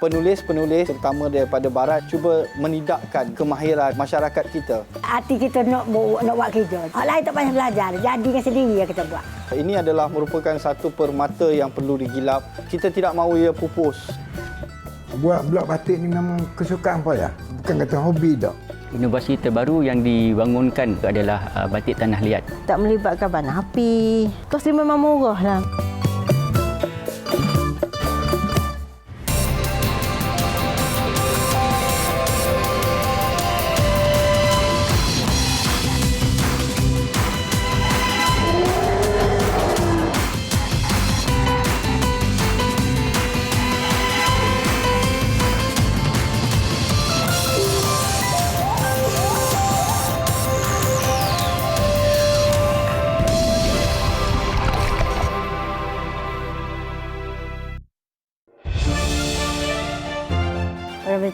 Penulis-penulis terutama daripada barat cuba menidakkan kemahiran masyarakat kita. Hati kita nak buat kerja. Hak lain tak payah belajar. Jadikan sendiri yang kita buat. Ini adalah merupakan satu permata yang perlu digilap. Kita tidak mahu ia pupus. Buat blok batik ni memang kesukaan saya. Bukan kata hobi tak. Inovasi terbaru yang dibangunkan adalah batik tanah liat. Tak melibatkan panah api. Kos dia memang murah lah.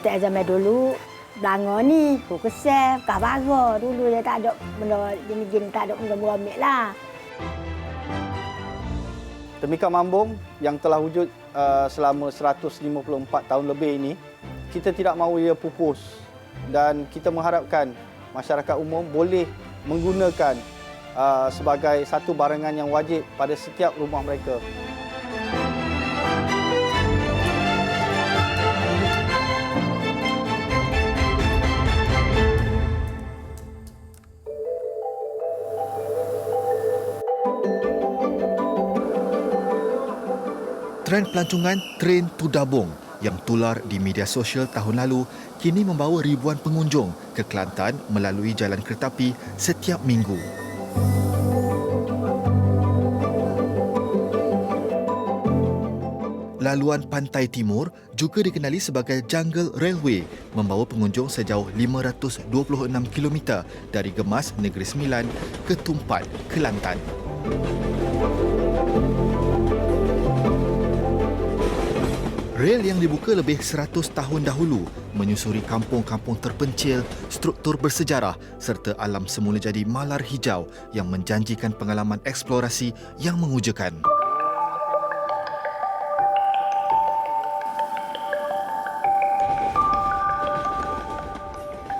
Pada zaman dulu, Belanga ni, kesel, kahbara. Dulu dia tak ada benda gini-gini, tak ada benda beramik lah. Tembikar Mambung yang telah wujud selama 154 tahun lebih ini, kita tidak mahu ia pupus dan kita mengharapkan masyarakat umum boleh menggunakan sebagai satu barangan yang wajib pada setiap rumah mereka. Trend pelancongan Train to Dabong yang tular di media sosial tahun lalu kini membawa ribuan pengunjung ke Kelantan melalui jalan keretapi setiap minggu. Laluan Pantai Timur juga dikenali sebagai Jungle Railway membawa pengunjung sejauh 526 km dari Gemas Negeri Sembilan ke Tumpat, Kelantan. Rel yang dibuka lebih 100 tahun dahulu menyusuri kampung-kampung terpencil, struktur bersejarah serta alam semula jadi malar hijau yang menjanjikan pengalaman eksplorasi yang mengujakan.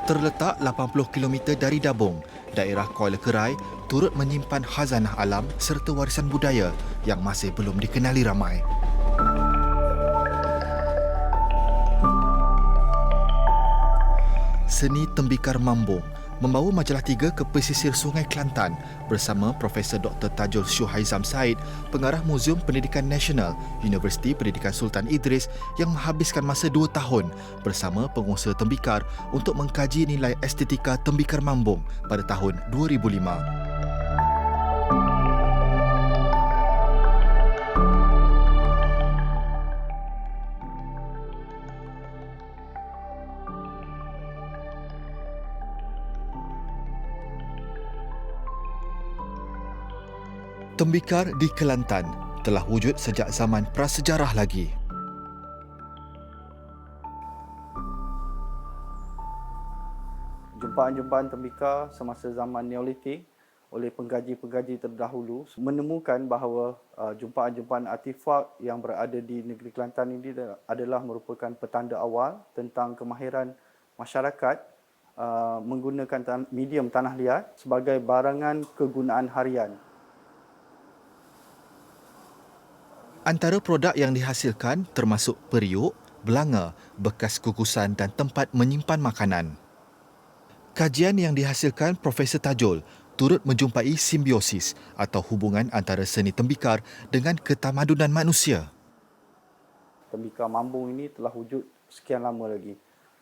Terletak 80 km dari Dabong, daerah Kuala Kerai turut menyimpan khazanah alam serta warisan budaya yang masih belum dikenali ramai. Seni Tembikar Mambung membawa majalah 3 ke pesisir Sungai Kelantan bersama Profesor Dr. Tajul Syuhaizam Said, Pengarah Muzium Pendidikan Nasional, Universiti Pendidikan Sultan Idris yang menghabiskan masa 2 tahun bersama pengusaha tembikar untuk mengkaji nilai estetika Tembikar Mambung pada tahun 2005. Tembikar di Kelantan telah wujud sejak zaman prasejarah lagi. Jumpaan-jumpaan tembikar semasa zaman Neolitik oleh pengkaji-pengkaji terdahulu menemukan bahawa jumpaan-jumpaan artifak yang berada di negeri Kelantan ini adalah merupakan petanda awal tentang kemahiran masyarakat menggunakan medium tanah liat sebagai barangan kegunaan harian. Antara produk yang dihasilkan termasuk periuk, belanga, bekas kukusan dan tempat menyimpan makanan. Kajian yang dihasilkan Profesor Tajul turut menjumpai simbiosis atau hubungan antara seni tembikar dengan ketamadunan manusia. Tembikar Mambung ini telah wujud sekian lama lagi.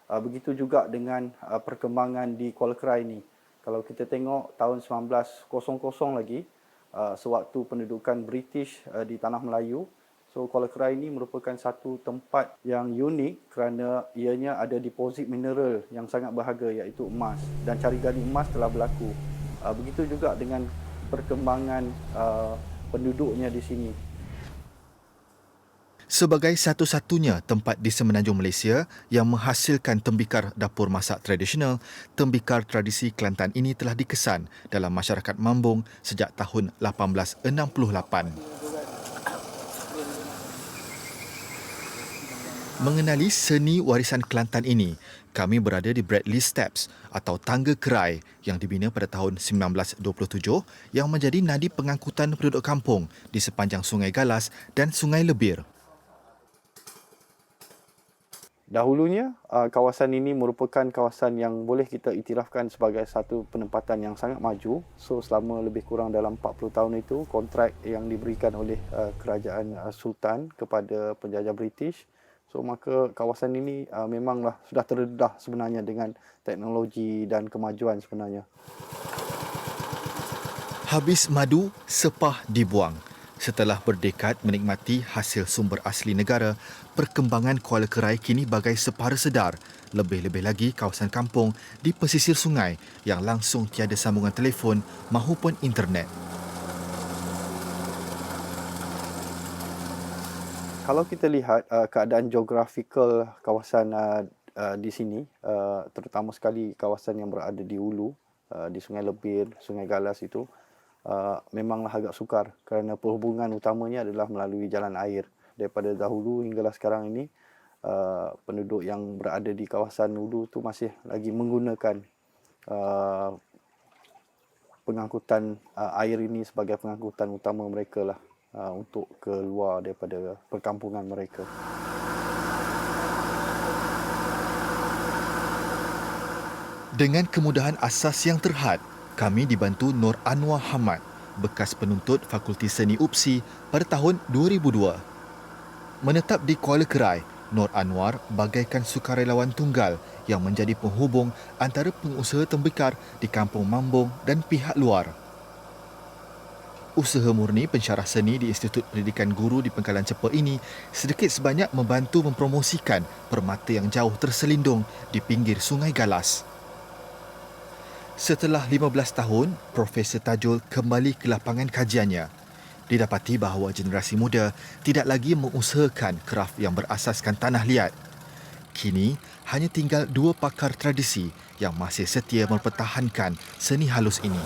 Begitu juga dengan perkembangan di Kuala Kerai ini. Kalau kita tengok tahun 1900 lagi, sewaktu pendudukan British di Tanah Melayu. So Kuala Kerai ini merupakan satu tempat yang unik kerana ianya ada deposit mineral yang sangat berharga iaitu emas dan cari gali emas telah berlaku. Begitu juga dengan perkembangan penduduknya di sini. Sebagai satu-satunya tempat di semenanjung Malaysia yang menghasilkan tembikar dapur masak tradisional, tembikar tradisi Kelantan ini telah dikesan dalam masyarakat Mambung sejak tahun 1868. Mengenali seni warisan Kelantan ini, kami berada di Bradley Steps atau tangga kerai yang dibina pada tahun 1927 yang menjadi nadi pengangkutan penduduk kampung di sepanjang Sungai Galas dan Sungai Lebir. Dahulunya, kawasan ini merupakan kawasan yang boleh kita iktirafkan sebagai satu penempatan yang sangat maju. So, selama lebih kurang dalam 40 tahun itu, kontrak yang diberikan oleh kerajaan Sultan kepada penjajah British. So, maka kawasan ini memanglah sudah terdedah sebenarnya dengan teknologi dan kemajuan sebenarnya. Habis madu, sepah dibuang. Setelah berdekad menikmati hasil sumber asli negara, perkembangan Kuala Kerai kini bagai separa sedar. Lebih-lebih lagi kawasan kampung di pesisir sungai yang langsung tiada sambungan telefon mahupun internet. Kalau kita lihat keadaan geografikal kawasan di sini, terutama sekali kawasan yang berada di hulu, di Sungai Lebir, Sungai Galas itu, memanglah agak sukar kerana perhubungan utamanya adalah melalui jalan air. Daripada dahulu hinggalah sekarang ini, penduduk yang berada di kawasan hulu tu masih lagi menggunakan pengangkutan air ini sebagai pengangkutan utama mereka lah untuk keluar daripada perkampungan mereka. Dengan kemudahan asas yang terhad, kami dibantu Nur Anwar Hamad, bekas penuntut Fakulti Seni UPSI pada tahun 2002. Menetap di Kuala Kerai, Nur Anwar bagaikan sukarelawan tunggal yang menjadi penghubung antara pengusaha tembikar di Kampung Mambung dan pihak luar. Usaha murni pensyarah seni di Institut Pendidikan Guru di Pangkalan Cepa ini sedikit sebanyak membantu mempromosikan permata yang jauh terselindung di pinggir Sungai Galas. Setelah 15 tahun, Profesor Tajul kembali ke lapangan kajiannya. Didapati bahawa generasi muda tidak lagi mengusahakan kraf yang berasaskan tanah liat. Kini, hanya tinggal 2 pakar tradisi yang masih setia mempertahankan seni halus ini.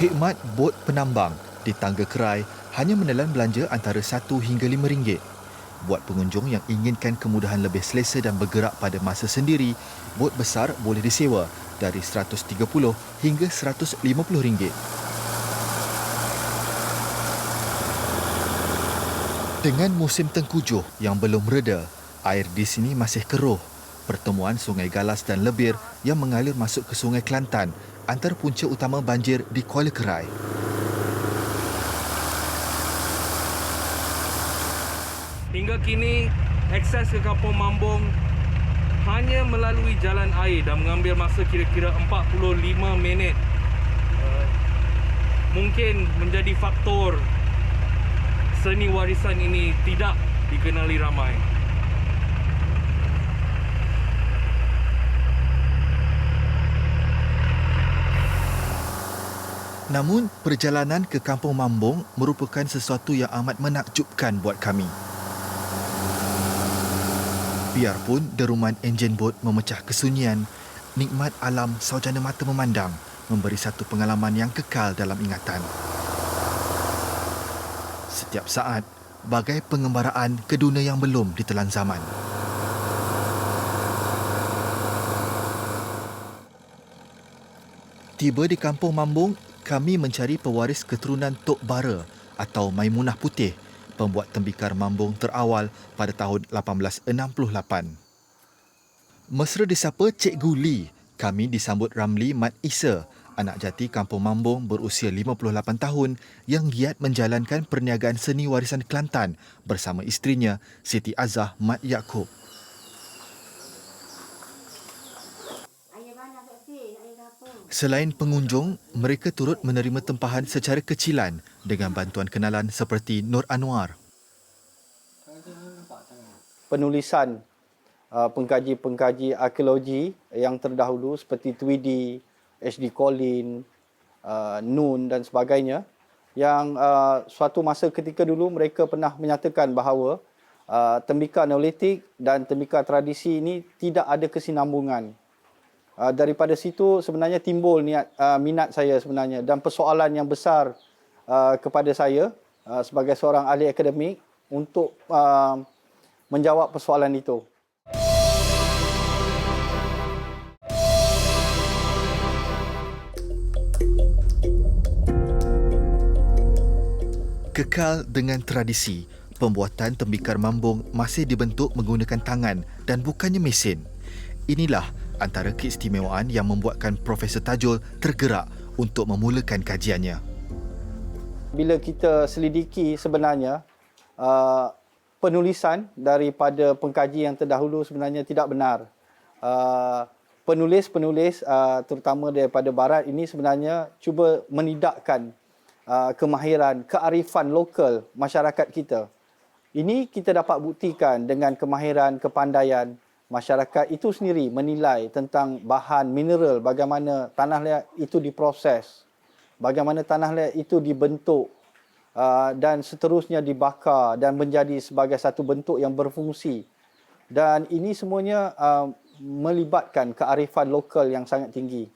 Hikmat bot penambang di Tangga Kerai hanya menelan belanja antara RM1 hingga RM5. Buat pengunjung yang inginkan kemudahan lebih selesa dan bergerak pada masa sendiri, bot besar boleh disewa dari RM130 hingga RM150. Dengan musim tengkujuh yang belum reda, air di sini masih keruh. Pertemuan Sungai Galas dan Lebir yang mengalir masuk ke Sungai Kelantan antara punca utama banjir di Kuala Kerai. Hingga kini, akses ke Kampung Mambung hanya melalui jalan air dan mengambil masa kira-kira 45 minit. Mungkin menjadi faktor seni warisan ini tidak dikenali ramai. Namun, perjalanan ke Kampung Mambung merupakan sesuatu yang amat menakjubkan buat kami. Biarpun deruman enjin bot memecah kesunyian, nikmat alam saujana mata memandang memberi satu pengalaman yang kekal dalam ingatan. Setiap saat, bagai pengembaraan ke dunia yang belum ditelan zaman. Tiba di Kampung Mambung, kami mencari pewaris keturunan Tok Bara atau Maimunah Putih, pembuat tembikar Mambung terawal pada tahun 1868. Mesra disapa Cikgu Lee, kami disambut Ramli Mat Isa, anak jati Kampung Mambung berusia 58 tahun yang giat menjalankan perniagaan seni warisan Kelantan bersama isterinya Siti Azah Mat Yaakob. Selain pengunjung, mereka turut menerima tempahan secara kecilan dengan bantuan kenalan seperti Nur Anwar. Penulisan pengkaji-pengkaji arkeologi yang terdahulu seperti Tweedy, H.D. Collins, Nun dan sebagainya, yang suatu masa ketika dulu mereka pernah menyatakan bahawa tembikar Neolitik dan tembikar tradisi ini tidak ada kesinambungan. Daripada situ sebenarnya timbul minat saya sebenarnya dan persoalan yang besar kepada saya sebagai seorang ahli akademik untuk menjawab persoalan itu. Kekal dengan tradisi, pembuatan tembikar mambung masih dibentuk menggunakan tangan dan bukannya mesin. Inilah antara keistimewaan yang membuatkan Profesor Tajul tergerak untuk memulakan kajiannya. Bila kita selidiki sebenarnya, penulisan daripada pengkaji yang terdahulu sebenarnya tidak benar. Penulis-penulis terutama daripada barat ini sebenarnya cuba menidakkan kemahiran, kearifan lokal masyarakat kita. Ini kita dapat buktikan dengan kemahiran, kepandaian masyarakat itu sendiri menilai tentang bahan mineral, bagaimana tanah liat itu diproses, bagaimana tanah liat itu dibentuk dan seterusnya dibakar dan menjadi sebagai satu bentuk yang berfungsi. Dan ini semuanya melibatkan kearifan lokal yang sangat tinggi.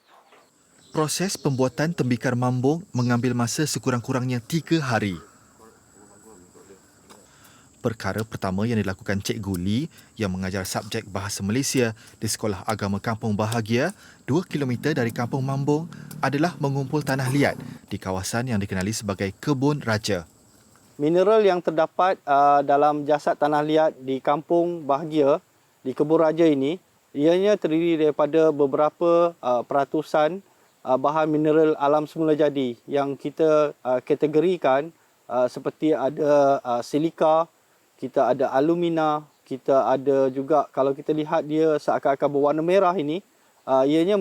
Proses pembuatan tembikar mambung mengambil masa sekurang-kurangnya 3 hari. Perkara pertama yang dilakukan Cikgu Lee yang mengajar subjek Bahasa Malaysia di Sekolah Agama Kampung Bahagia 2 km dari Kampung Mambung adalah mengumpul tanah liat di kawasan yang dikenali sebagai Kebun Raja. Mineral yang terdapat dalam jasad tanah liat di Kampung Bahagia, di Kebun Raja ini, ianya terdiri daripada beberapa peratusan bahan mineral alam semula jadi yang kita kategorikan seperti ada silika, kita ada alumina, kita ada juga kalau kita lihat dia seakan-akan berwarna merah ini, ianya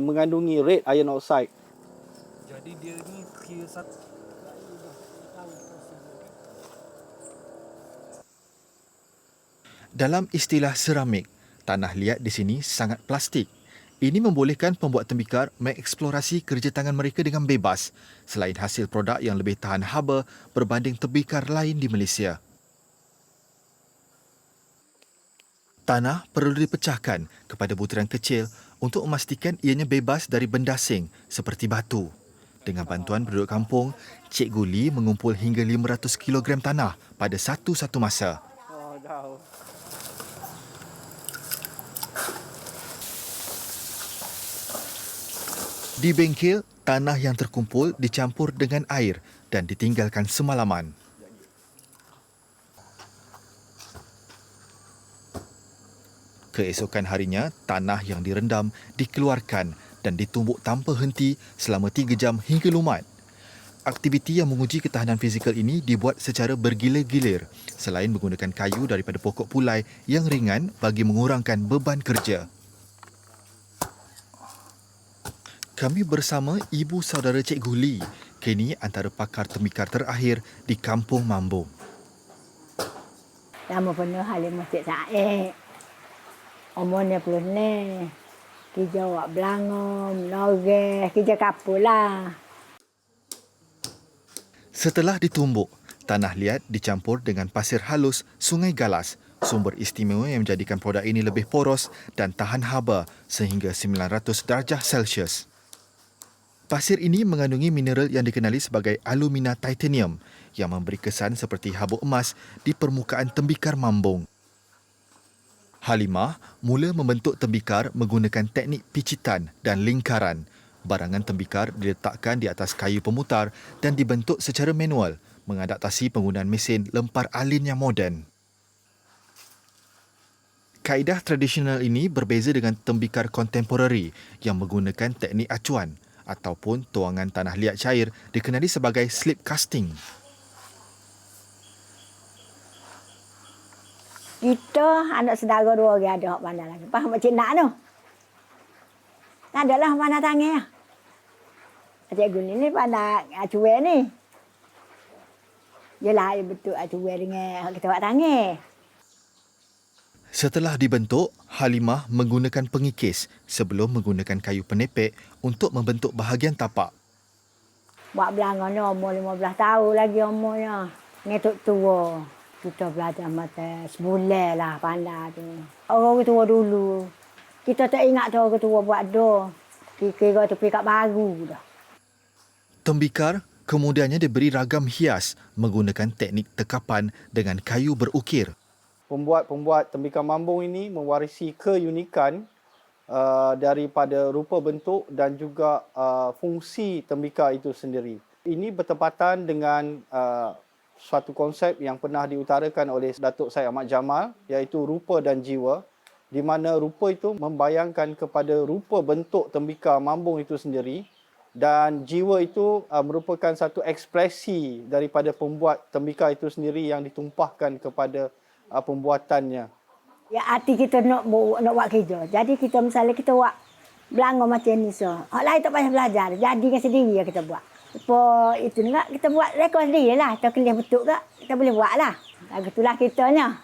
mengandungi red iron oxide. Jadi dia ni kira satu. Dalam istilah seramik, tanah liat di sini sangat plastik. Ini membolehkan pembuat tembikar mengeksplorasi kerja tangan mereka dengan bebas selain hasil produk yang lebih tahan haba berbanding tembikar lain di Malaysia. Tanah perlu dipecahkan kepada butiran kecil untuk memastikan ianya bebas dari benda asing seperti batu. Dengan bantuan penduduk kampung, Cikgu Lee mengumpul hingga 500 kg tanah pada satu masa. Di bengkel, tanah yang terkumpul dicampur dengan air dan ditinggalkan semalaman. Keesokan harinya, tanah yang direndam dikeluarkan dan ditumbuk tanpa henti selama 3 jam hingga lumat. Aktiviti yang menguji ketahanan fizikal ini dibuat secara bergilir-gilir selain menggunakan kayu daripada pokok pulai yang ringan bagi mengurangkan beban kerja. Kami bersama ibu saudara Cikgu Lee, kini antara pakar tembikar terakhir di Kampung Mambung. Nama penuh Halimah Cik Said. Umurnya 20 ni. Kerja wak belangom, noreh, kerja kapur lah. Setelah ditumbuk, tanah liat dicampur dengan pasir halus Sungai Galas, sumber istimewa yang menjadikan produk ini lebih poros dan tahan haba sehingga 900 darjah Celsius. Pasir ini mengandungi mineral yang dikenali sebagai alumina titanium yang memberi kesan seperti habuk emas di permukaan tembikar mambung. Halimah mula membentuk tembikar menggunakan teknik picitan dan lingkaran. Barangan tembikar diletakkan di atas kayu pemutar dan dibentuk secara manual, mengadaptasi penggunaan mesin lempar alin yang moden. Kaedah tradisional ini berbeza dengan tembikar kontemporari yang menggunakan teknik acuan ataupun tuangan tanah liat cair dikenali sebagai slip casting. Kita anak saudara 2 orang ada hak pandai lagi. Faham Cik Nak tu? Tak adalah pandai tangan ya. Cikgu ni pandai acuan ni. Yelah betul acuan dengan hak kita buat tangan. Setelah dibentuk, Halimah menggunakan pengikis sebelum menggunakan kayu penepek untuk membentuk bahagian tapak. Buat belakang ni umur 15 tahun lagi umurnya. Ngetuk tua. Kita belajar mata sebulan lah pandai tu. Orang tua dulu. Kita tak ingat tu orang tua buat dah. Kira tu pikat baru dah. Tembikar Kemudiannya diberi ragam hias menggunakan teknik tekapan dengan kayu berukir. Pembuat tembikar mambung ini mewarisi keunikan daripada rupa bentuk dan juga fungsi tembikar itu sendiri. Ini bertepatan dengan suatu konsep yang pernah diutarakan oleh Datuk Syed Ahmad Jamal, iaitu rupa dan jiwa, di mana rupa itu membayangkan kepada rupa bentuk tembikar mambung itu sendiri dan jiwa itu merupakan satu ekspresi daripada pembuat tembikar itu sendiri yang ditumpahkan kepada pembuatannya. Ya hati kita nak buat kerja. Jadi kita misalnya kita buat belanga macam ni so. Hak lain tak payah belajar. Jadikan sendiri ya kita buat. Apa itu enggak kita buat rekod sendiri lah. Kita kelih betul tak kita boleh buat lah. Begitulah kitanya.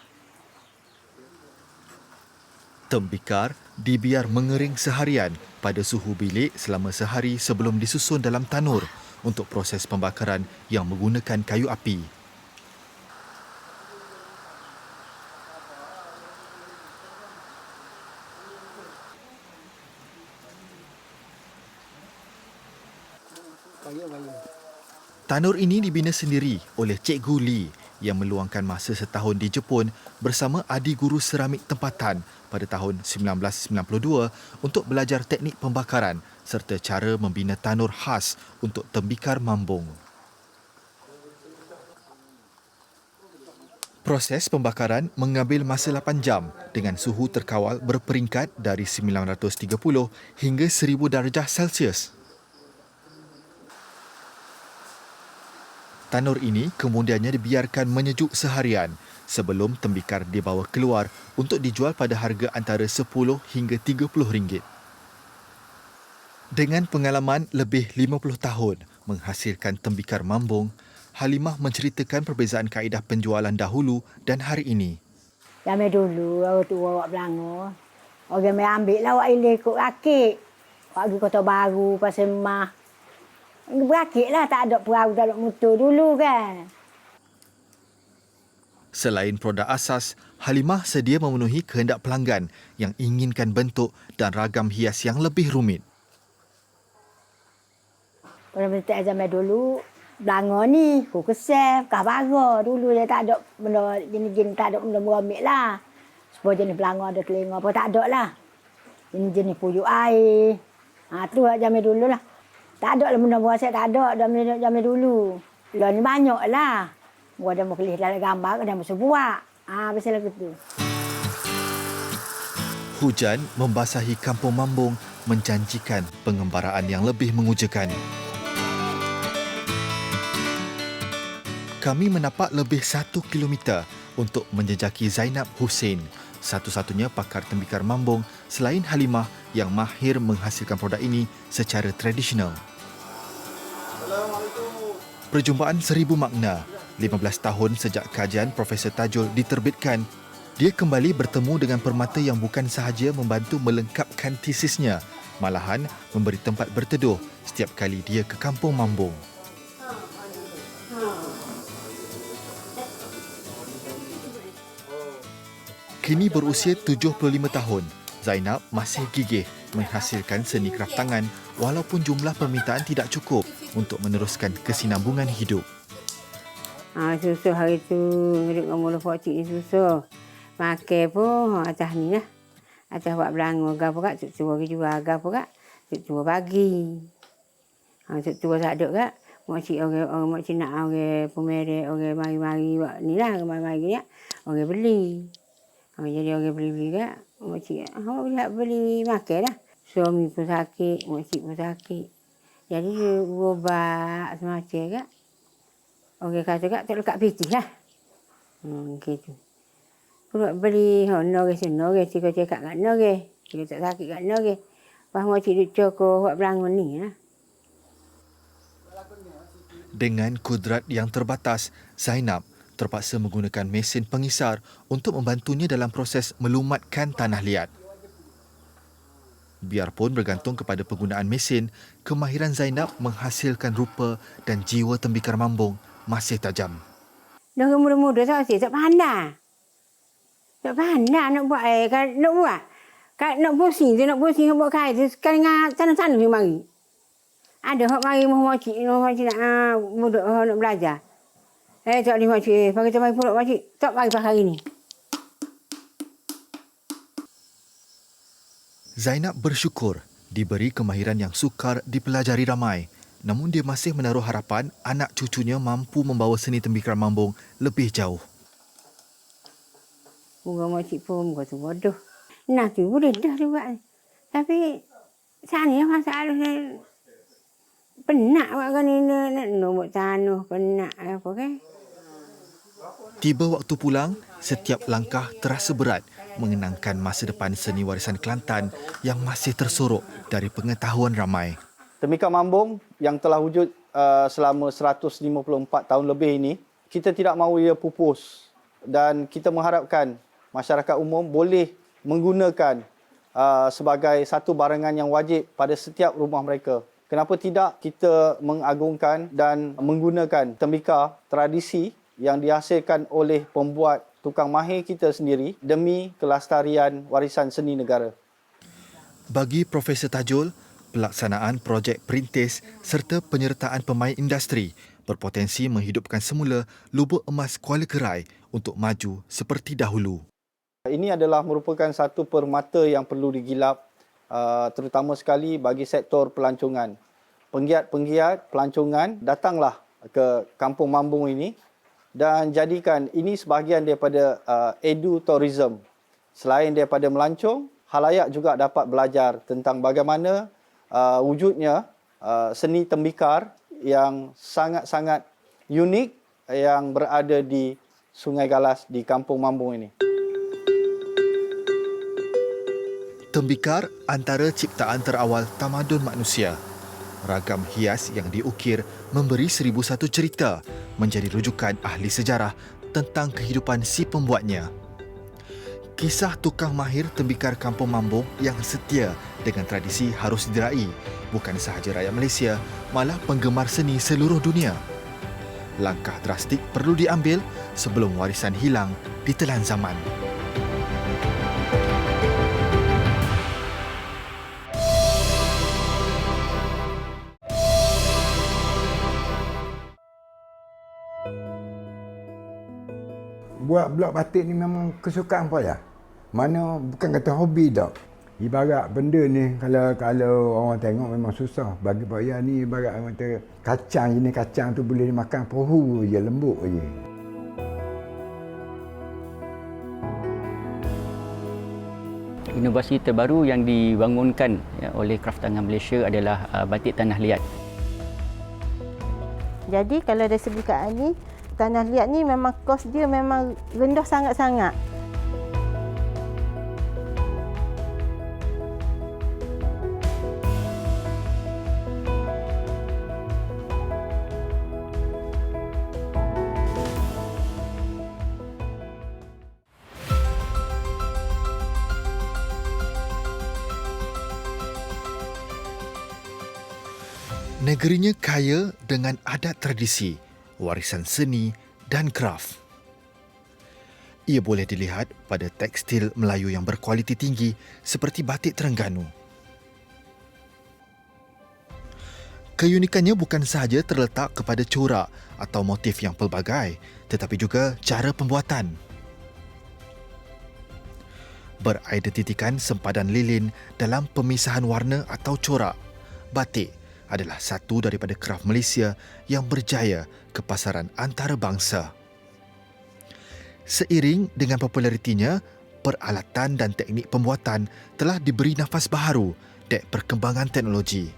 Tembikar dibiar mengering seharian pada suhu bilik selama sehari sebelum disusun dalam tanur untuk proses pembakaran yang menggunakan kayu api. Tanur ini dibina sendiri oleh Cikgu Lee yang meluangkan masa setahun di Jepun bersama adik guru seramik tempatan pada tahun 1992 untuk belajar teknik pembakaran serta cara membina tanur khas untuk tembikar mambung. Proses pembakaran mengambil masa 8 jam dengan suhu terkawal berperingkat dari 930 hingga 1000 darjah Celsius. Tanur ini kemudiannya dibiarkan menyejuk seharian sebelum tembikar dibawa keluar untuk dijual pada harga antara 10 hingga 30 ringgit. Dengan pengalaman lebih 50 tahun menghasilkan tembikar mambung, Halimah menceritakan perbezaan kaedah penjualan dahulu dan hari ini. Zaman dulu orang tua awak belanga. Orang mai ambil lah awak ilih ikut rakit. Awak pergi Kota Baru, Pasir Mah. Berakitlah, tak ada perahu dalam motor dulu kan. Selain produk asas, Halimah sedia memenuhi kehendak pelanggan yang inginkan bentuk dan ragam hias yang lebih rumit. Pada bentuk zaman dulu, belanga ni, kukesef, kahbara. Dulu dia tak ada benda jenis-jenis, tak ada benda meromik lah. Supaya jenis belanga ada telinga apa, tak ada lah. Jenis-jenis puyuk air. Tu lah zaman dulu lah. Tak ada lah benda buat saya, tak ada zaman dulu. Lah ni banyak lah. Gua ada mau kelih dalam gambar, ada mau sebuah. Biasa lah gitu. Hujan membasahi kampung mambung menjanjikan pengembaraan yang lebih mengujakan. Kami menapak lebih 1 kilometer untuk menjejaki Zainab Hussein, satu-satunya pakar tembikar mambung selain Halimah yang mahir menghasilkan produk ini secara tradisional. Perjumpaan 1000 makna. 15 tahun sejak kajian Profesor Tajul diterbitkan, dia kembali bertemu dengan permata yang bukan sahaja membantu melengkapkan tesisnya, malahan memberi tempat berteduh setiap kali dia ke kampung mambung. Kini berusia 75 tahun, Zainab masih gigih menghasilkan seni kraft tangan walaupun jumlah permintaan tidak cukup untuk meneruskan kesinambungan hidup. Susah hari tu, hidup dengan mula pokcik ni susah. Makan pun atas ni lah. Atas buat belanga, agak pun tuk tua jual, agak pun tuk tua bagi. Tuk tua tak ada kak. Makcik orang makcik nak orang pemerek, orang mari-mari buat ni lah, mari-mari ni orang beli. Jadi orang beli-beli kak. Makcik, awak beli makan lah. Suami pun sakit, makcik pun sakit. Jadi berubat semacam kak. Orang kata kak tak lekat piti lah. Gitu. Perut beli, orang sana, orang cakap kat orang. Kita tak sakit kat orang. Lepas makcik duduk cokor buat belanga ni lah. Dengan kudrat yang terbatas, Zainab terpaksa menggunakan mesin pengisar untuk membantunya dalam proses melumatkan tanah liat. Biarpun bergantung kepada penggunaan mesin, kemahiran Zainab menghasilkan rupa dan jiwa tembikar mambung masih tajam. Dah muda-muda tak pandai. Tak pandai nak buat nak buat. Nak pusing tu, nak buat kain tu sekarang dengan tanah-tanah ni mari. Ada hok mari makcik nak muda nak belajar. Tak ni makcik, pagi tu mari pulak makcik. Tak mari pas hari ni. Zainab bersyukur diberi kemahiran yang sukar dipelajari ramai. Namun dia masih menaruh harapan anak cucunya mampu membawa seni tembikar mambung lebih jauh. Muka makcik pun muka tu bodoh. Nah tu boleh dah dia buat. Tapi sana masalahnya penat buat kan ni nak nombor tanah penat apa kan. Tiba waktu pulang, setiap langkah terasa berat mengenangkan masa depan seni warisan Kelantan yang masih tersorok dari pengetahuan ramai. Tembikar mambung yang telah wujud selama 154 tahun lebih ini, kita tidak mahu ia pupus dan kita mengharapkan masyarakat umum boleh menggunakan sebagai satu barangan yang wajib pada setiap rumah mereka. Kenapa tidak kita mengagungkan dan menggunakan tembikar tradisi yang dihasilkan oleh pembuat tukang mahir kita sendiri demi kelestarian warisan seni negara. Bagi Profesor Tajul, pelaksanaan projek perintis serta penyertaan pemain industri berpotensi menghidupkan semula lubuk emas Kuala Kerai untuk maju seperti dahulu. Ini adalah merupakan satu permata yang perlu digilap, terutama sekali bagi sektor pelancongan. Penggiat-penggiat pelancongan datanglah ke Kampung Mambung ini dan jadikan ini sebahagian daripada edu-tourism. Selain daripada melancong, khalayak juga dapat belajar tentang bagaimana wujudnya seni tembikar yang sangat-sangat unik yang berada di Sungai Galas di Kampung Mambung ini. Tembikar antara ciptaan terawal tamadun manusia. Ragam hias yang diukir memberi 1001 cerita menjadi rujukan ahli sejarah tentang kehidupan si pembuatnya. Kisah tukang mahir tembikar Kampung Mambung yang setia dengan tradisi harus diraih bukan sahaja rakyat Malaysia, malah penggemar seni seluruh dunia. Langkah drastik perlu diambil sebelum warisan hilang ditelan zaman. Buat blok batik ni memang kesukaan saya. Mana bukan kata hobi tak. Ibarat benda ni kalau orang tengok memang susah. Bagi saya ni ibarat kata kacang jenis kacang tu boleh dimakan pohu je, lembut je. Inovasi terbaru yang dibangunkan oleh Kraftangan Malaysia adalah batik tanah liat. Jadi kalau dari segi Kak Ali, tanah liat ni memang kos dia memang rendah sangat-sangat. Negerinya kaya dengan adat tradisi, warisan seni dan kraf. Ia boleh dilihat pada tekstil Melayu yang berkualiti tinggi seperti batik Terengganu. Keunikannya bukan sahaja terletak kepada corak atau motif yang pelbagai, tetapi juga cara pembuatan. Beridentitikan sempadan lilin dalam pemisahan warna atau corak, batik adalah satu daripada kraf Malaysia yang berjaya ke pasaran antarabangsa. Seiring dengan popularitinya, peralatan dan teknik pembuatan telah diberi nafas baharu dari perkembangan teknologi.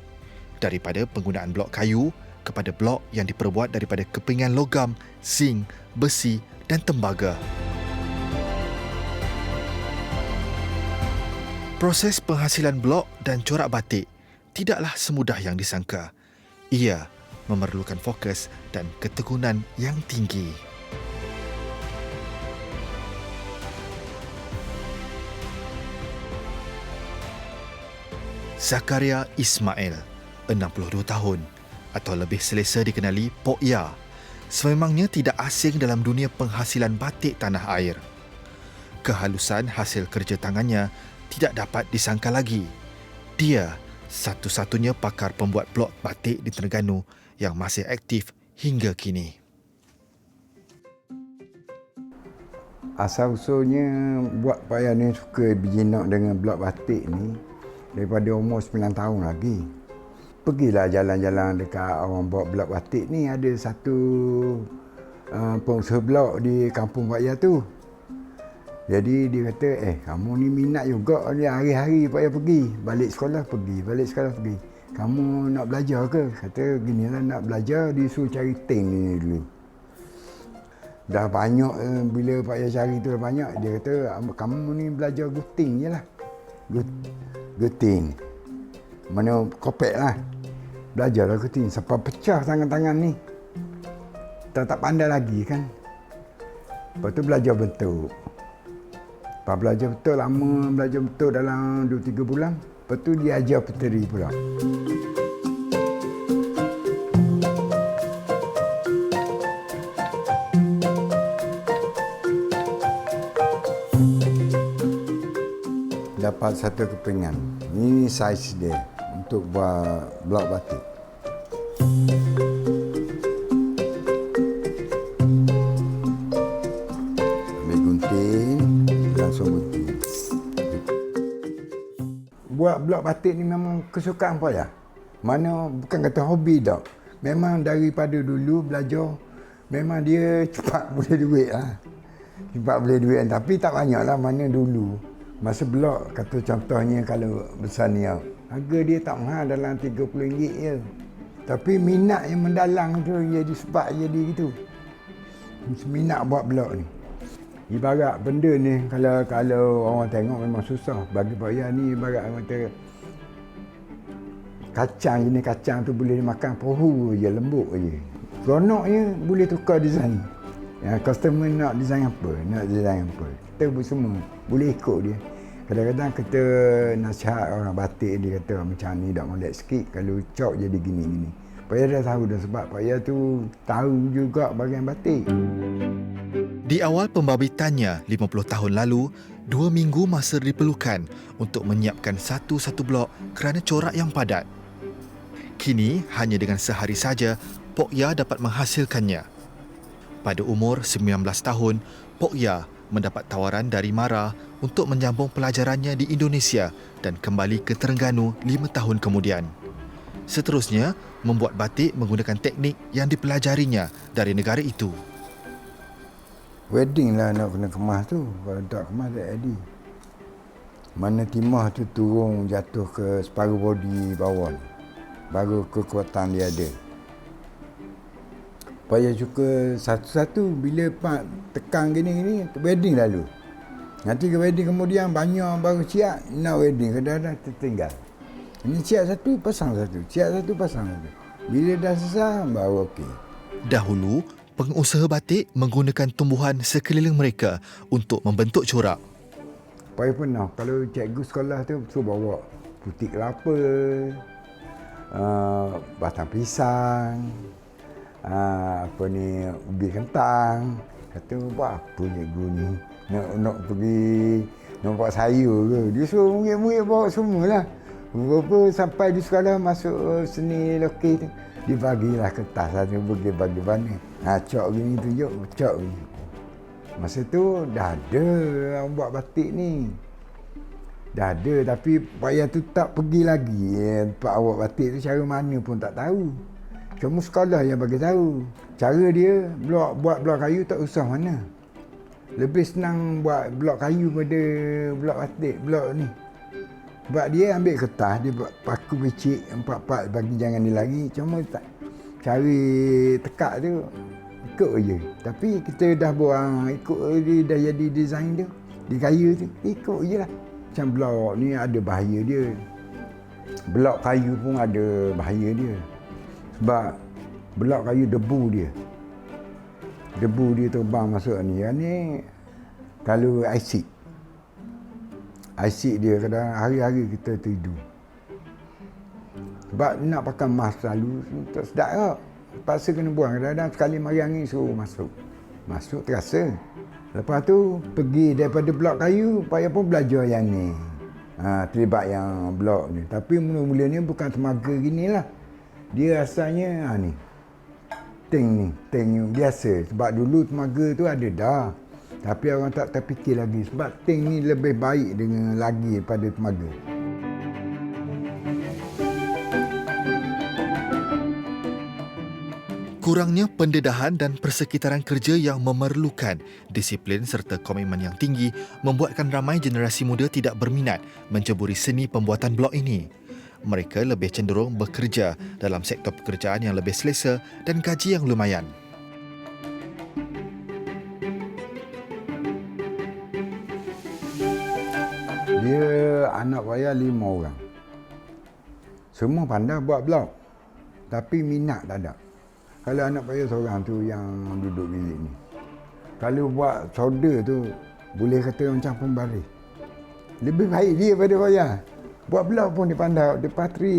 Daripada penggunaan blok kayu kepada blok yang diperbuat daripada kepingan logam, zinc, besi dan tembaga. Proses penghasilan blok dan corak batik tidaklah semudah yang disangka. Ia memerlukan fokus dan ketekunan yang tinggi. Zakaria Ismail, 62 tahun atau lebih selesa dikenali Pok Ya, sememangnya tidak asing dalam dunia penghasilan batik tanah air. Kehalusan hasil kerja tangannya tidak dapat disangka lagi. Dia Satu-satunya pakar pembuat blok batik di Terengganu yang masih aktif hingga kini. Asal-usulnya buat payah ni suka berjinak dengan blok batik ni daripada umur 9 tahun lagi. Pergilah jalan-jalan dekat orang buat blok batik ni. Ada satu pengusaha blok di kampung Pak Yah tu. Jadi dia kata, kamu ni minat juga ni, hari-hari Pak Yah pergi. Balik sekolah pergi. Kamu nak belajar ke? Kata, ginilah nak belajar, dia suruh cari ting ni dulu. Dah banyak, bila Pak Yah cari tu dah banyak, dia kata, kamu ni belajar guting je lah. Guting. Mana kopek lah. Belajarlah guting. Sampai pecah tangan-tangan ni. Tak pandai lagi kan. Lepas tu belajar bentuk. Lepas belajar betul, lama belajar betul dalam 2-3 bulan. Lepas tu dia ajar peteri pula. Dapat satu kepingan. Ini saiz dia untuk buat blok batik. Ambil gunting, langsung gunting. Buat blok batik ni memang kesukaan Pak Yah. Mana bukan kata hobi tak. Memang daripada dulu belajar, memang dia cepat boleh duit lah. Cepat boleh duit, tapi tak banyak lah mana dulu. Masa blok, kata contohnya kalau besar ni, harga dia tak mahal, dalam RM30 je. Tapi minat yang mendalang tu jadi sebab jadi gitu. Minat buat blok ni. Ibarat benda ni, kalau orang tengok memang susah. Bagi Pak Yah ni ibarat kata kacang, jenis kacang tu boleh dimakan pohu je, lembut je. Seronoknya boleh tukar design. Customer nak design apa, kita semua boleh ikut dia. Kadang-kadang kita nasihat orang batik, dia kata macam ni dak molek sikit, kalau cok jadi gini-gini. Pak Yah dah tahu dah, sebab Pak Yah tu tahu juga bahagian batik. Di awal pembabitannya 50 tahun lalu, 2 minggu masa diperlukan untuk menyiapkan satu-satu blok kerana corak yang padat. Kini, hanya dengan sehari saja, Pok Yah dapat menghasilkannya. Pada umur 19 tahun, Pok Yah mendapat tawaran dari MARA untuk menyambung pelajarannya di Indonesia dan kembali ke Terengganu 5 tahun kemudian. Seterusnya, membuat batik menggunakan teknik yang dipelajarinya dari negara itu. Wedding lah nak kena kemas tu. Kalau tak kemas tak jadi. Mana timah tu turun jatuh ke separuh body bawah, baru kekuatan dia ada. Pak Yah suka satu-satu, bila Pak tekan gini-gini, wedding lalu. Nanti ke wedding kemudian banyak baru siap, nak wedding kadang-kadang tertinggal. Ini siap satu, pasang satu. Siap satu, pasang satu. Bila dah selesai, baru okey. Dahulu, pengusaha batik menggunakan tumbuhan sekeliling mereka untuk membentuk corak. Pak Yah pernah, kalau cikgu sekolah tu suruh bawa putih kelapa, batang pisang, ubi kentang. Kata, buat apa cikgu ni? Nak pergi nampak sayur ke? Dia suruh murid-murid bawa semualah. Beberapa sampai di sekolah masuk seni lokal tu, dia bagilah kertas satu, bagi mana. Cok gini tunjuk, cok gini. Masa tu dah ada orang buat batik ni. Dah ada, tapi Pak Yah tu tak pergi lagi. Pak buat batik tu cara mana pun tak tahu. Cuma sekolah yang bagi tahu. Cara dia buat blok kayu tak usah mana. Lebih senang buat blok kayu pada blok batik, blok ni. Sebab dia ambil kertas, dia paku becik 4-4 bagi jangan dia lari. Cuma tak cari tekak tu ikut je. Tapi kita dah buang, ikut dia dah jadi design dia. Di kayu tu, ikut je lah. Macam blok ni ada bahaya dia. Blok kayu pun ada bahaya dia. Sebab blok kayu debu dia. Debu dia terbang masuk ni. Yang ni kalau acid. Acid dia kadang hari-hari kita tidur. Sebab nak pakai mask selalu tak sedap tak. Paksa kena buang. Kadang-kadang sekali mari angin suruh masuk. Masuk terasa. Lepas tu pergi daripada blok kayu, Pak Yah pun belajar yang ni. terlibat yang blok ni. Tapi mula-mula ni bukan temaga gini lah. Dia asalnya ni. Tank biasa. Sebab dulu temaga tu ada dah. Tapi orang tak terfikir lagi. Sebab tank ni lebih baik dengan lagi daripada temaga. Kurangnya pendedahan dan persekitaran kerja yang memerlukan disiplin serta komitmen yang tinggi membuatkan ramai generasi muda tidak berminat menceburi seni pembuatan blok ini. Mereka lebih cenderung bekerja dalam sektor pekerjaan yang lebih selesa dan gaji yang lumayan. Dia anak saya 5 orang. Semua pandai buat blok. Tapi minat tak ada. Kalau anak saya seorang tu yang duduk bilik ni. Kalau buat solder tu, boleh kata macam pembaris. Lebih baik dia pada saya. Buat blok pun dia pandai. Dia patri,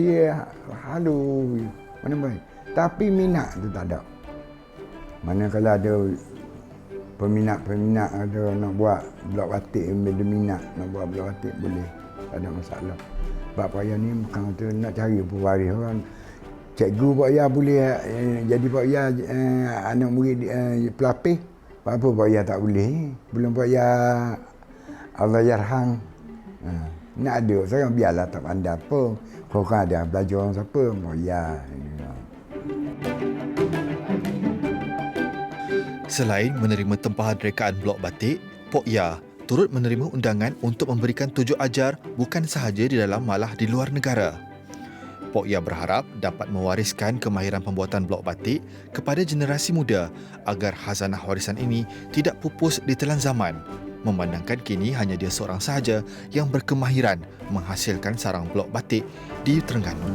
halu, mana baik. Tapi minat tu tak ada. Mana kalau ada peminat ada nak buat blok batik, dia minat nak buat blok batik, boleh. Tak ada masalah. Sebab saya ni bukan kata nak cari pewaris orang. Cikgu Pak Ya boleh jadi Pak Ya anak murid pelapis. Apa Pak Ya tak boleh. Belum Pak Ya Allah yarham. Nak ada sekarang biarlah tak pandai apa. Korang ada belajar orang siapa Pak Ya. Selain menerima tempahan rekaan blok batik, Pok Ya turut menerima undangan untuk memberikan tujuh ajar bukan sahaja di dalam malah di luar negara. Pok Ya berharap dapat mewariskan kemahiran pembuatan blok batik kepada generasi muda agar khazanah warisan ini tidak pupus ditelan zaman, memandangkan kini hanya dia seorang sahaja yang berkemahiran menghasilkan sarang blok batik di Terengganu.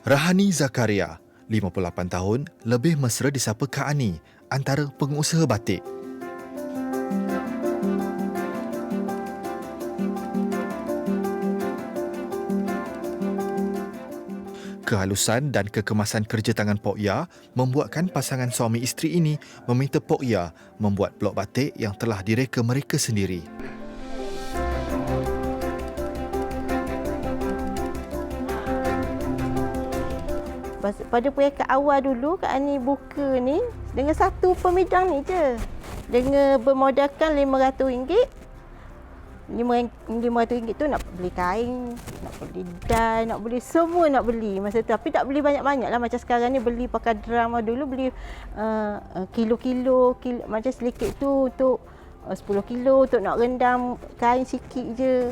Rahani Zakaria, 58 tahun, lebih mesra disapa Kak Ani, antara pengusaha batik. Kehalusan dan kekemasan kerja tangan Pok Ya membuatkan pasangan suami isteri ini meminta Pok Ya membuat blok batik yang telah direka mereka sendiri. Pada proyek awal dulu, Kak Ani buka ni dengan satu pemidang ni je. Dengan bermodalkan RM500. RM500 tu nak beli kain, nak beli dye, nak beli semua nak beli masa tu. Tapi tak beli banyak-banyak lah. Macam sekarang ni beli pakai drum. Dulu beli kilo, macam sedikit tu untuk 10 kilo untuk nak rendam kain sikit je.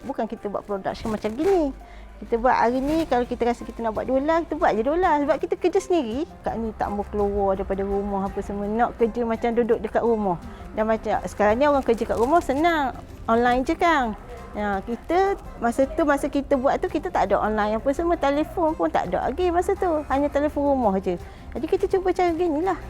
Bukan kita buat production macam gini. Kita buat hari ni, kalau kita rasa kita nak buat $2, kita buat je $2. Sebab kita kerja sendiri. Kak ni tak mau keluar daripada rumah apa semua. Nak kerja macam duduk dekat rumah. Dan macam sekarang ni orang kerja kat rumah senang. Online je kan. Kita masa kita buat tu, kita tak ada online apa semua. Telefon pun tak ada lagi masa tu. Hanya telefon rumah je. Jadi kita cuba cara gini lah.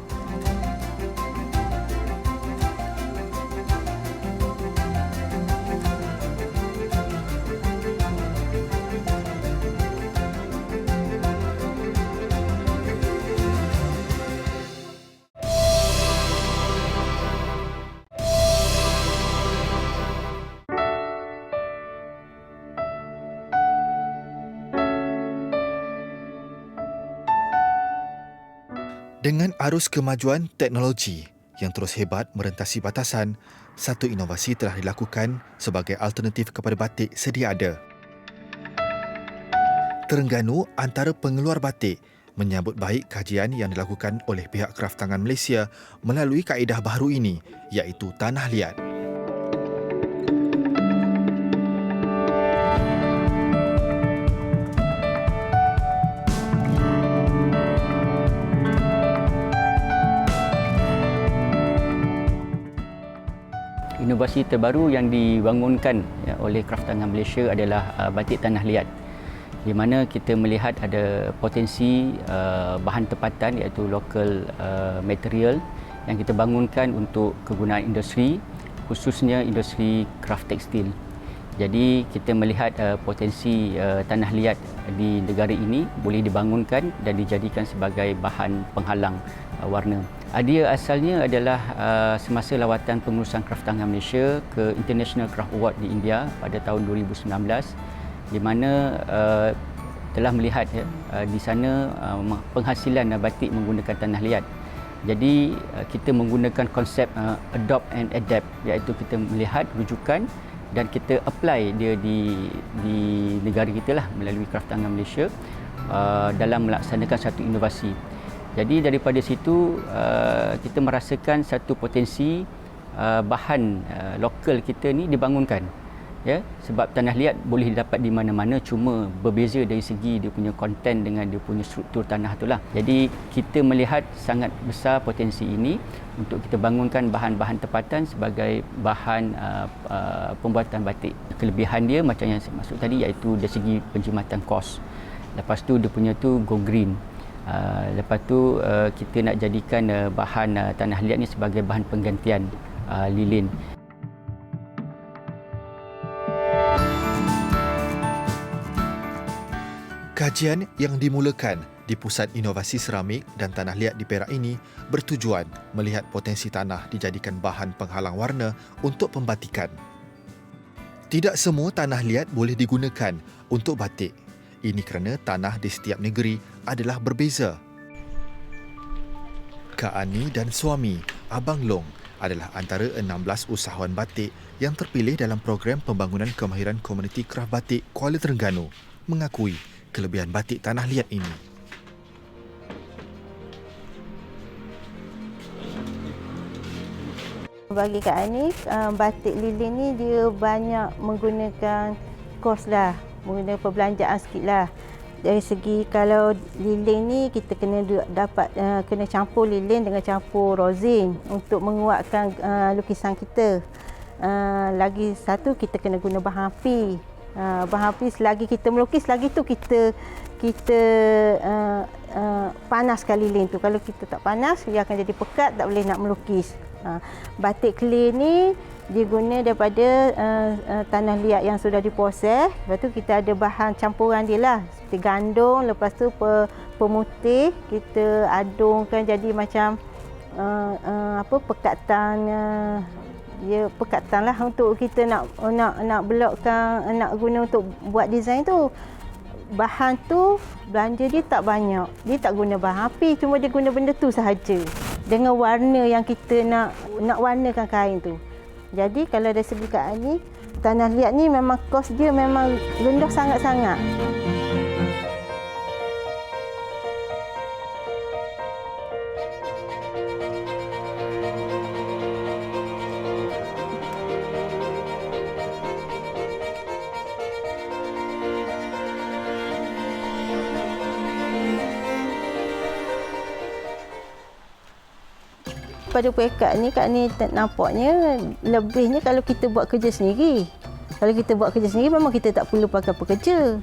Dengan arus kemajuan teknologi yang terus hebat merentasi batasan, satu inovasi telah dilakukan sebagai alternatif kepada batik sedia ada. Terengganu antara pengeluar batik menyambut baik kajian yang dilakukan oleh pihak kraftangan Malaysia melalui kaedah baru ini, iaitu tanah liat. Inovasi terbaru yang dibangunkan oleh kraftangan Malaysia adalah batik tanah liat, di mana kita melihat ada potensi bahan tempatan iaitu local material yang kita bangunkan untuk kegunaan industri, khususnya industri kraft tekstil. Jadi kita melihat potensi tanah liat di negara ini boleh dibangunkan dan dijadikan sebagai bahan penghalang warna. Dia asalnya adalah semasa lawatan pengurusan Kraftangan Malaysia ke International Craft Award di India pada tahun 2019, di mana telah melihat di sana penghasilan batik menggunakan tanah liat. Jadi kita menggunakan konsep adopt and adapt, iaitu kita melihat rujukan dan kita apply dia di negara kita lah melalui Kraftangan Malaysia dalam melaksanakan satu inovasi. Jadi daripada situ kita merasakan satu potensi bahan lokal kita ni dibangunkan. Ya, sebab tanah liat boleh didapat di mana-mana, cuma berbeza dari segi dia punya konten dengan dia punya struktur tanah itulah. Jadi kita melihat sangat besar potensi ini untuk kita bangunkan bahan-bahan tempatan sebagai bahan pembuatan batik. Kelebihan dia macam yang saya maksud tadi, iaitu dari segi penjimatan kos. Lepas tu dia punya tu go green. Lepas tu kita nak jadikan bahan tanah liat ni sebagai bahan penggantian lilin. Kajian yang dimulakan di Pusat Inovasi Seramik dan Tanah Liat di Perak ini bertujuan melihat potensi tanah dijadikan bahan penghalang warna untuk pembatikan. Tidak semua tanah liat boleh digunakan untuk batik. Ini kerana tanah di setiap negeri adalah berbeza. Kak Ani dan suami, Abang Long, adalah antara 16 usahawan batik yang terpilih dalam program pembangunan kemahiran komuniti kraf batik Kuala Terengganu, mengakui kelebihan batik tanah liat ini. Bagi Kak Ani, batik lilin ni dia banyak menggunakan kos lah, menggunakan perbelanjaan sikit lah. Dari segi kalau lilin ni kita kena kena campur lilin dengan campur rosin untuk menguatkan lukisan kita. Lagi satu, kita kena guna bahan api. Bahan api selagi kita melukis, lagi tu kita panaskan lilin tu. Kalau kita tak panas, dia akan jadi pekat, tak boleh nak melukis. Batik clay ni diguna daripada tanah liat yang sudah diproses. Lepas tu kita ada bahan campuran dia lah, seperti gandum, lepas tu pemutih, kita adungkan jadi macam pekatan. Ya, pekatan lah untuk kita nak blokkan, nak guna untuk buat design tu. Bahan tu belanja dia tak banyak. Dia tak guna bahan api, cuma dia guna benda tu sahaja. Dengan warna yang kita nak warnakan kain tu. Jadi kalau dari segi Kak Ani, tanah liat ni memang kos dia memang rendah sangat-sangat. Pada pekat ni, Kak Ni nampaknya lebihnya kalau kita buat kerja sendiri. Kalau kita buat kerja sendiri, memang kita tak perlu pakai pekerja.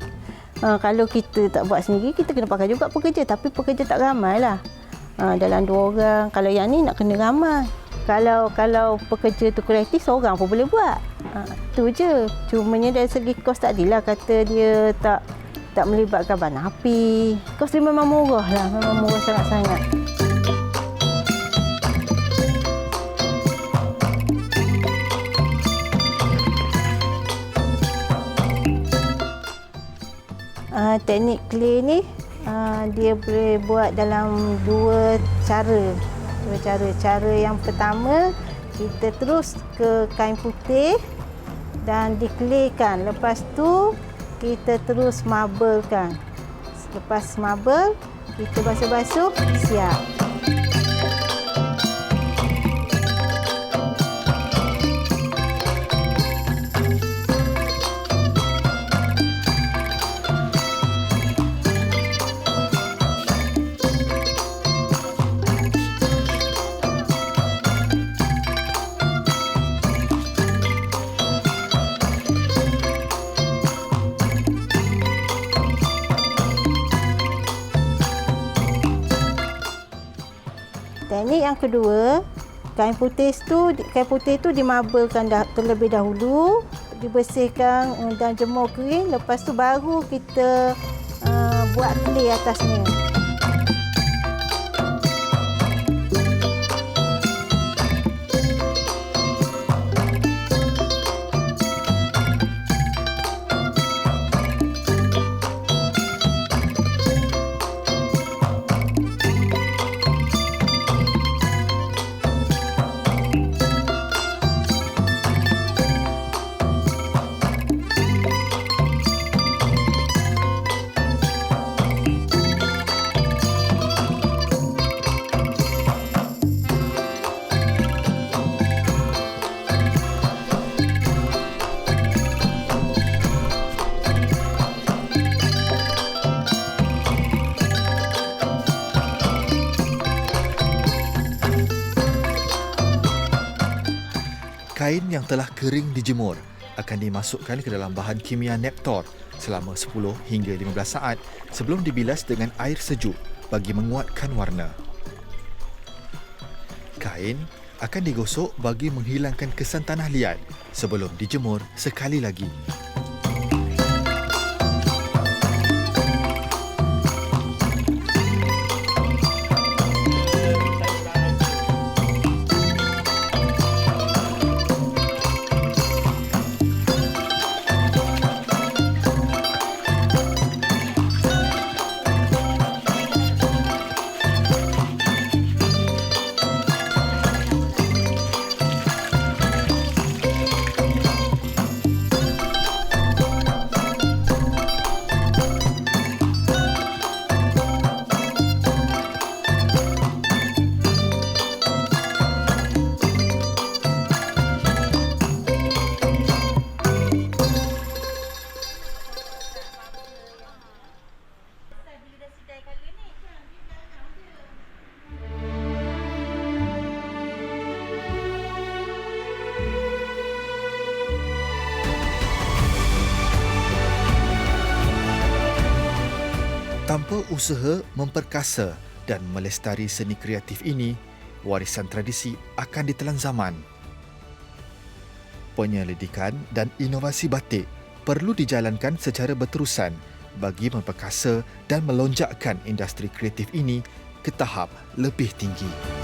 Kalau kita tak buat sendiri, kita kena pakai juga pekerja. Tapi pekerja tak ramai lah. Dalam 2 orang. Kalau yang ni nak kena ramai. Kalau pekerja tu kreatif, seorang pun boleh buat. Tu je. Cumanya dari segi kos tadilah kata dia tak melibatkan bahan api. Kos dia memang murah lah. Memang murah sangat-sangat. Teknik clay ni dia boleh buat dalam 2 cara. Cara yang pertama, kita terus ke kain putih dan diklaykan. Lepas tu kita terus marblekan. Lepas marble, kita basuh-basuh, siap. Teknik yang kedua, kain putih tu dimarblekan terlebih dahulu. dibersihkan dan jemur kering. Lepas tu baru kita buat clay atasnya. Kain yang telah kering dijemur akan dimasukkan ke dalam bahan kimia Neptor selama 10 hingga 15 saat sebelum dibilas dengan air sejuk bagi menguatkan warna. Kain akan digosok bagi menghilangkan kesan tanah liat sebelum dijemur sekali lagi. Tanpa usaha memperkasa dan melestari seni kreatif ini, warisan tradisi akan ditelan zaman. Penyelidikan dan inovasi batik perlu dijalankan secara berterusan bagi memperkasa dan melonjakkan industri kreatif ini ke tahap lebih tinggi.